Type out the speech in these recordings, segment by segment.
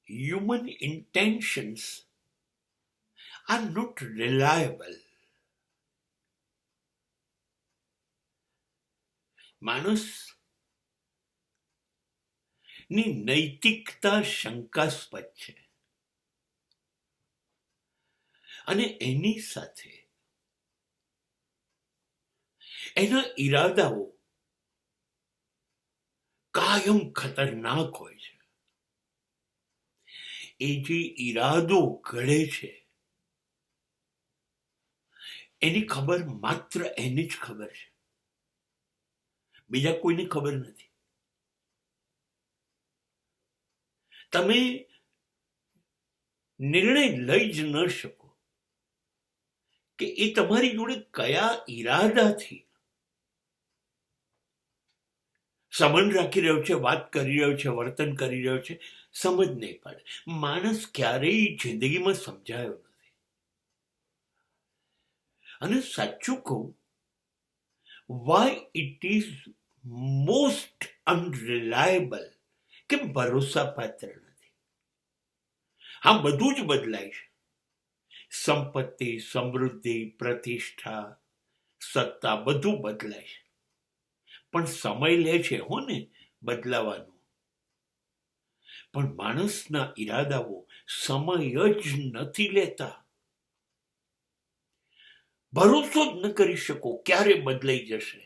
human intentions are not reliable. માણસની નૈતિકતા શંકાસ્પદ છે અને એની સાથે એના ઈરાદાઓ કાયમ ખતરનાક હોય છે. એ જે ઈરાદો ઘડે છે એની ખબર માત્ર એને જ ખબર છે, બીજા કોઈને ખબર નથી. તમે નિર્ણય લઈ જ ન શકો કે એ તમારી જોડે કયા ઈરાદાથી સંબંધ રાખી રહ્યો છે, વાત કરી રહ્યો છે, વર્તન કરી રહ્યો છે, સમજ નહીં પડે. માણસ ક્યારેય જિંદગીમાં સમજાયો નથી. અને સાચું કહું, વાય ઇટ ઇઝ મોસ્ટ અનરિલાયબલ, કે ભરોસા પાત્ર નથી. હા, બધું જ બદલાય છે. સંપત્તિ, સમૃદ્ધિ, પ્રતિષ્ઠા, સત્તા, બધું બદલાય છે, પણ સમય લે છે ને બદલાવાનું. પણ માણસના ઈરાદાઓ સમય જ નથી લેતા. ભરોસો જ ન કરી શકો ક્યારે બદલાઈ જશે.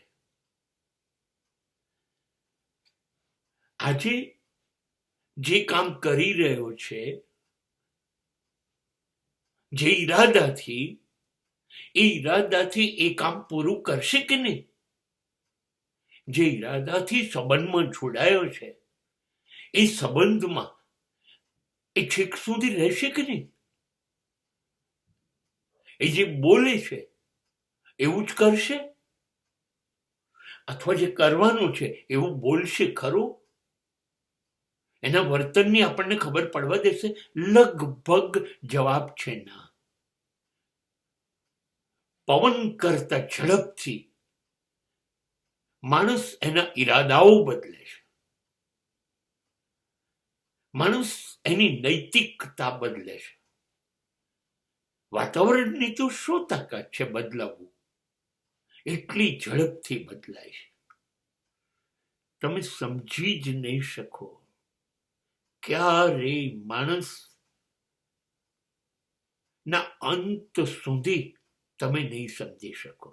આજે જે કામ કરી રહ્યો છે, જે ઈરાદાથી એ કામ પૂરું કરશે કે નહીં? જે ઈરાદાથી સંબંધમાં જોડાયો છે એ સંબંધમાં એ છેક સુધી રહેશે કે નહીં? એ જે બોલે છે એવું જ કરશે, અથવા જે કરવાનું છે એવું બોલશે ખરું? એના વર્તનની આપણને ખબર પડવા દેશે? લગભગ જવાબ છે ના. પવન કરતા ઝડપથી માણસ એના ઈરાદાઓ બદલે છે. માણસ એની નૈતિકતા બદલે છે. વાતાવરણની તો શું તાકાત છે બદલાવવું? એટલી ઝડપથી બદલાય છે, તમે સમજી જ નહીં શકો. ક્યારે માણસ ના અંત સુધી તમે નહીં સમજી શકો.